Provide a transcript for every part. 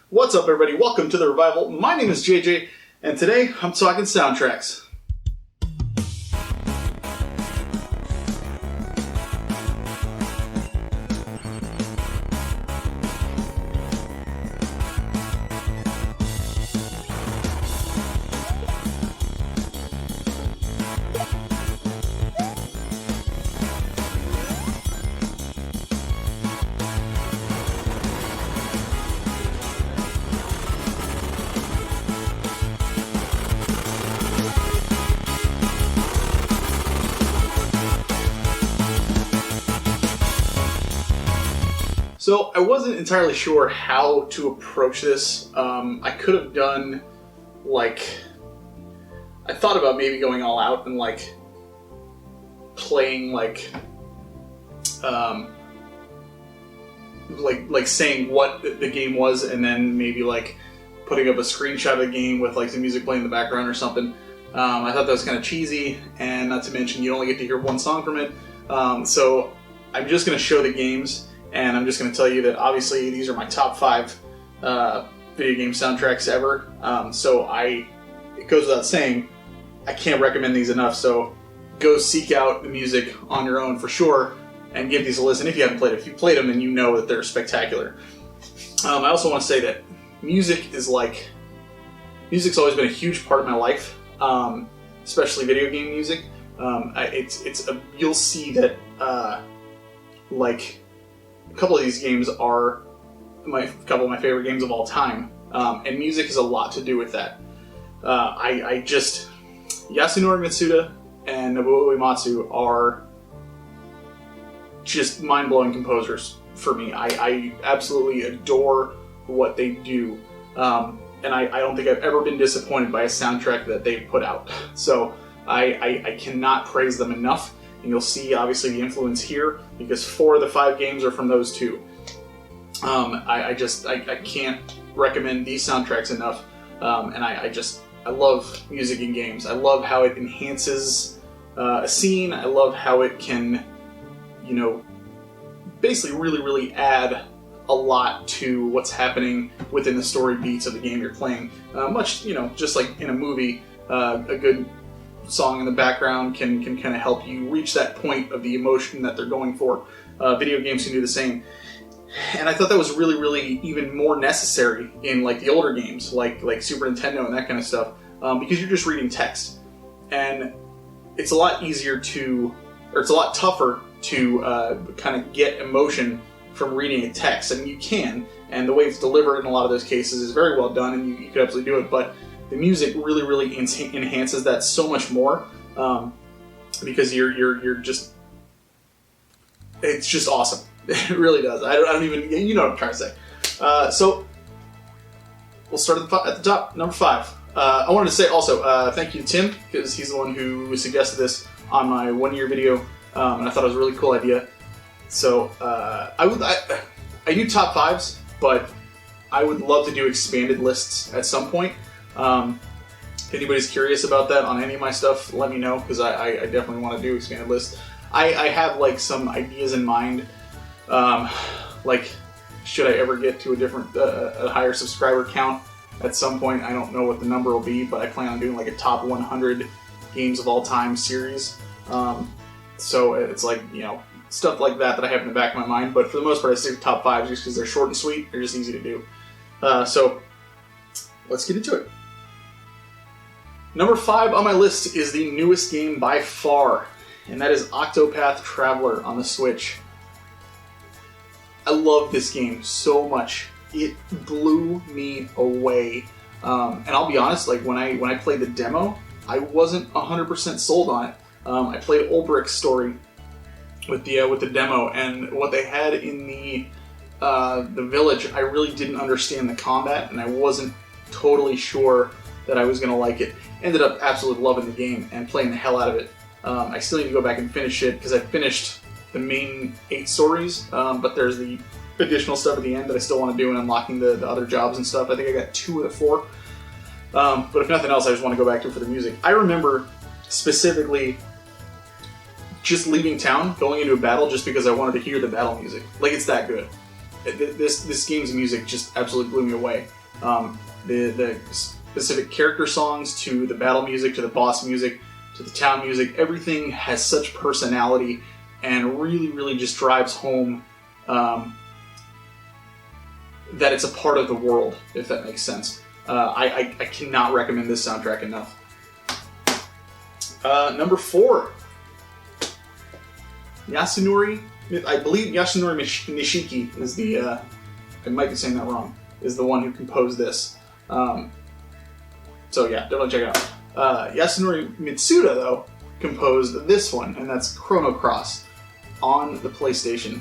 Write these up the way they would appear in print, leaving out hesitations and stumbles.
What's up, everybody? Welcome to The Revival. My name is JJ, and today I'm talking soundtracks. So I wasn't entirely sure how to approach this. I could have done, I thought about maybe going all out and playing saying what the game was, and then maybe putting up a screenshot of the game with some music playing in the background or something. I thought that was kind of cheesy, and not to mention you only get to hear one song from it. So I'm just going to show the games. And I'm just going to tell you that obviously these are my top 5 video game soundtracks ever. It goes without saying, I can't recommend these enough. So go seek out the music on your own for sure and give these a listen if you haven't played it. If you played them, then you know that they're spectacular. I also want to say that music's always been a huge part of my life, especially video game music. You'll see that a couple of these games are a couple of my favorite games of all time, and music has a lot to do with that. Yasunori Mitsuda and Nobuo Uematsu are just mind-blowing composers for me. I absolutely adore what they do, and I don't think I've ever been disappointed by a soundtrack that they've put out. So I cannot praise them enough. And you'll see, obviously, the influence here, because 4 of the 5 games are from those 2. I can't recommend these soundtracks enough. And I love music in games. I love how it enhances a scene. I love how it can, basically really, really add a lot to what's happening within the story beats of the game you're playing. Just like in a movie, a good song in the background can kind of help you reach that point of the emotion that they're going for. Video games can do the same. And I thought that was really, really even more necessary in the older games, like Super Nintendo and that kind of stuff, because you're just reading text. And it's a lot tougher to kind of get emotion from reading a text. I mean, you can, and the way it's delivered in a lot of those cases is very well done, and you could absolutely do it, but the music really, really enhances that so much more, because you're just, it's just awesome. It really does. I don't even, you know what I'm trying to say. So we'll start at the top, number 5. I wanted to say also thank you to Tim, because he's the one who suggested this on my 1-year video, and I thought it was a really cool idea. So I do top 5s, but I would love to do expanded lists at some point. If anybody's curious about that on any of my stuff, let me know, because I definitely want to do expanded lists. I have some ideas in mind, should I ever get to a higher subscriber count at some point. I don't know what the number will be, but I plan on doing a top 100 games of all time series. So it's stuff like that I have in the back of my mind, but for the most part I stick to top 5 just because they're short and sweet. They're just easy to do. So let's get into it. Number 5 on my list is the newest game by far, and that is Octopath Traveler on the Switch. I love this game so much. It blew me away. And I'll be honest, when I played the demo, I wasn't 100% sold on it. I played Ulbricht's story with the demo, and what they had in the village, I really didn't understand the combat, and I wasn't totally sure that I was going to like it. Ended up absolutely loving the game and playing the hell out of it. I still need to go back and finish it, because I finished the main 8 stories, but there's the additional stuff at the end that I still want to do, and unlocking the other jobs and stuff. I think I got 2 of the 4. But if nothing else, I just want to go back to it for the music. I remember specifically just leaving town, going into a battle just because I wanted to hear the battle music. It's that good. this game's music just absolutely blew me away. The specific character songs, to the battle music, to the boss music, to the town music, everything has such personality and really, really just drives home that it's a part of the world, if that makes sense. I cannot recommend this soundtrack enough. Number 4. Yasunori, I believe Yasunori Nishiki is the, I might be saying that wrong, is the one who composed this. So yeah, definitely check it out. Yasunori Mitsuda, though, composed this one, and that's Chrono Cross on the PlayStation.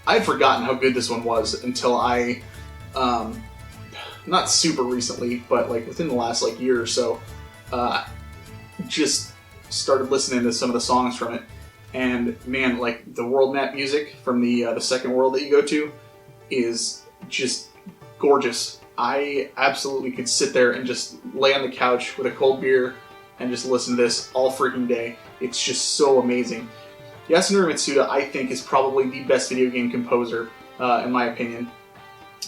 I had forgotten how good this one was until I, not super recently, but like within the last like year or so, just started listening to some of the songs from it. And man, like the world map music from the second world that you go to is just gorgeous. I absolutely could sit there and just lay on the couch with a cold beer and just listen to this all freaking day. It's just so amazing. Yasunori Mitsuda, I think, is probably the best video game composer, in my opinion.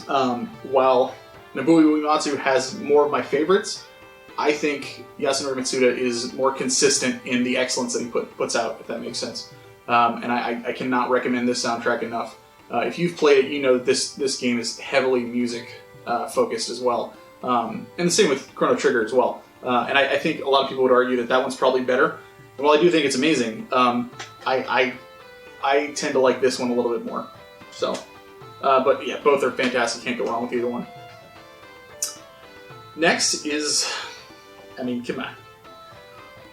While Nobuo Uematsu has more of my favorites, I think Yasunori Mitsuda is more consistent in the excellence that he puts out, if that makes sense. And I cannot recommend this soundtrack enough. If you've played it, you know that this game is heavily music focused as well. And the same with Chrono Trigger as well. And I think a lot of people would argue that that one's probably better. And while I do think it's amazing, I tend to like this one a little bit more. So, but yeah, both are fantastic. Can't go wrong with either one. Next is, I mean, come on,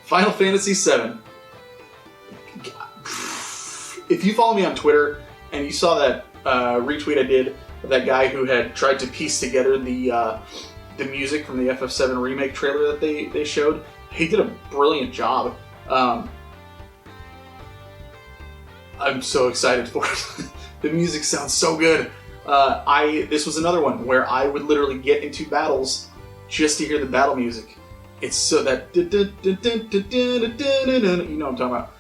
Final Fantasy VII. If you follow me on Twitter and you saw that retweet I did of that guy who had tried to piece together the music from the FF7 remake trailer that they showed, he did a brilliant job. I'm so excited for it. The music sounds so good. This was another one where I would literally get into battles just to hear the battle music. It's so that you know what I'm talking about.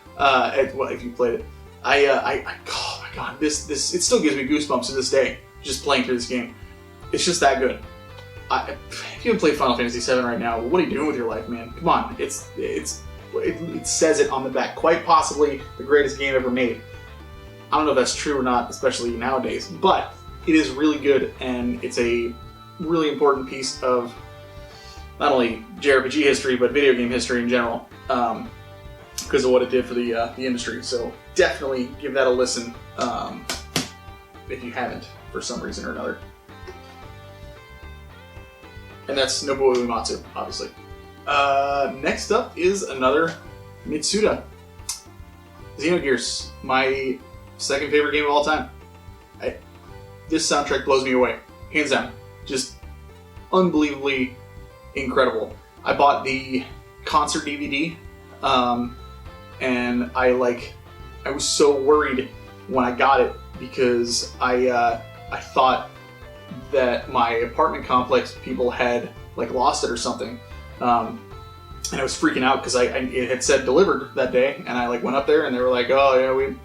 Well, if you played it, oh my god, this it still gives me goosebumps to this day just playing through this game. It's just that good. If you haven't played Final Fantasy VII right now, what are you doing with your life, man? Come on, it says it on the back. Quite possibly the greatest game ever made. I don't know if that's true or not, especially nowadays, but it is really good, and it's a really important piece of not only JRPG history, but video game history in general, because of what it did for the industry. So definitely give that a listen if you haven't, for some reason or another. And that's Nobuo Uematsu, obviously. Next up is another Mitsuda. Xenogears, my second favorite game of all time. This soundtrack blows me away, hands down. Just unbelievably incredible. I bought the concert DVD, and I was so worried when I got it because I thought that my apartment complex people had lost it or something, and I was freaking out because it had said delivered that day, and I went up there and they were like, "Oh yeah, there's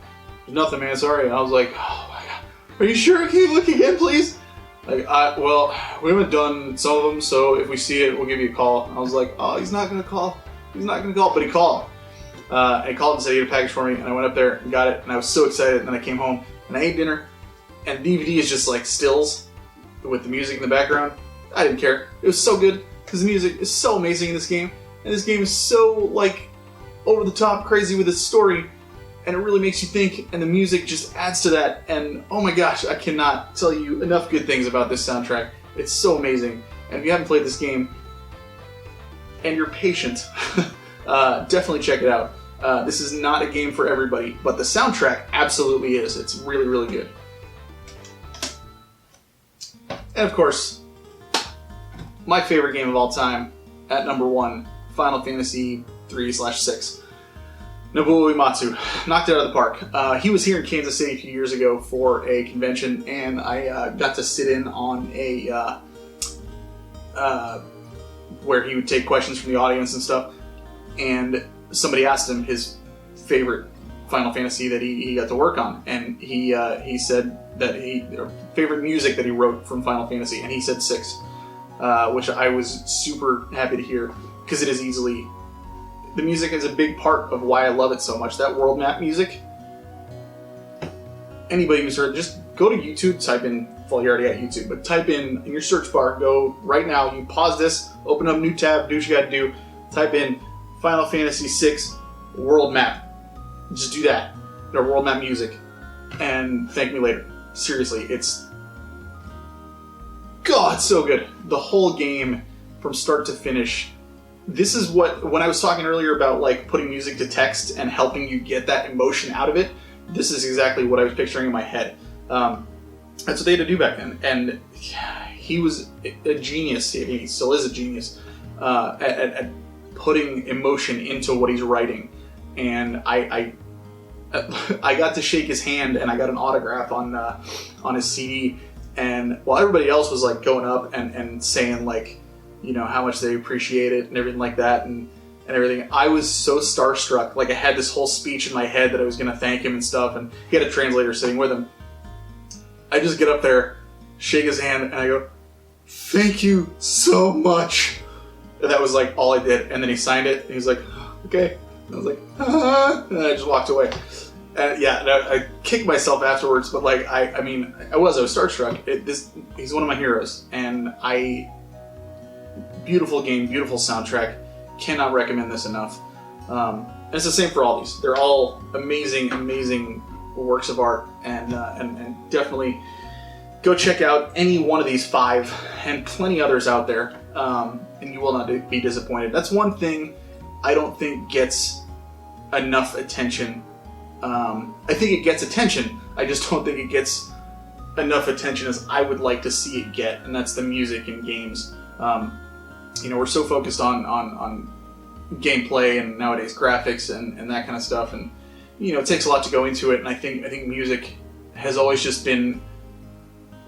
nothing, man, sorry." And I was like, "Oh my god, are you sure? Can you look again, please?" Well, we haven't done some of them, so if we see it, we'll give you a call. And I was like, "Oh, he's not gonna call. He's not gonna call," but he called. And he called and said he had a package for me, and I went up there and got it, and I was so excited. And then I came home and I ate dinner, and the DVD is just stills with the music in the background. I didn't care. It was so good because the music is so amazing in this game, and this game is so over the top crazy with its story, and it really makes you think, and the music just adds to that. And oh my gosh, I cannot tell you enough good things about this soundtrack. It's so amazing. And if you haven't played this game and you're patient, definitely check it out. This is not a game for everybody, but the soundtrack absolutely is. It's really, really good. And of course, my favorite game of all time, at number 1, Final Fantasy 3/6. Nobuo Uematsu knocked it out of the park. He was here in Kansas City a few years ago for a convention, and I got to sit in on a where he would take questions from the audience and stuff. And somebody asked him his favorite Final Fantasy that he got to work on, and he said that favorite music that he wrote from Final Fantasy, and he said 6, which I was super happy to hear, because it is easily, the music is a big part of why I love it so much. That world map music, anybody who's heard, just go to YouTube, type in, well, you're already at YouTube, but type in your search bar, go right now, you pause this, open up a new tab, do what you gotta do, type in Final Fantasy VI world map. Just do that, or world map music, and thank me later. Seriously, it's so good. The whole game, from start to finish. This is what, when I was talking earlier about like putting music to text and helping you get that emotion out of it, this is exactly what I was picturing in my head. That's what they had to do back then, and he was a genius. He still is a genius at putting emotion into what he's writing. And I got to shake his hand, and I got an autograph on his CD. And while everybody else was like going up and saying like, you know, how much they appreciate it and everything like that, and everything, I was so starstruck. Like I had this whole speech in my head that I was going to thank him and stuff, and he had a translator sitting with him. I just get up there, shake his hand, and I go, "Thank you so much." And that was like all I did. And then he signed it, and he was like, "Okay." And I was like, "Ah," and I just walked away. And yeah, I kicked myself afterwards, but like, I mean, I was starstruck. He's one of my heroes, and beautiful game, beautiful soundtrack. Cannot recommend this enough. And it's the same for all these. They're all amazing, amazing works of art, and definitely go check out any one of these 5, and plenty others out there, and you will not be disappointed. That's one thing I don't think gets enough attention. I think it gets attention, I just don't think it gets enough attention as I would like to see it get, and that's the music in games. You know, we're so focused on gameplay and nowadays graphics and that kind of stuff, and you know, it takes a lot to go into it, and I think music has always just been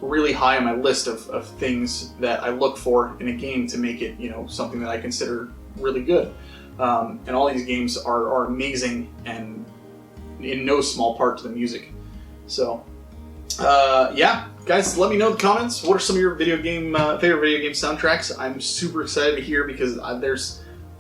really high on my list of things that I look for in a game to make it, you know, something that I consider really good. And all these games are amazing, and in no small part to the music. So, yeah, guys, let me know in the comments, what are some of your favorite video game soundtracks? I'm super excited to hear, because I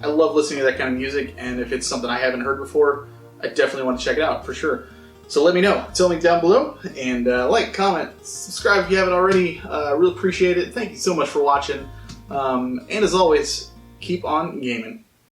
love listening to that kind of music, and if it's something I haven't heard before, I definitely want to check it out, for sure. So let me know. Tell me down below, and like, comment, subscribe if you haven't already. I really appreciate it. Thank you so much for watching. And as always, keep on gaming.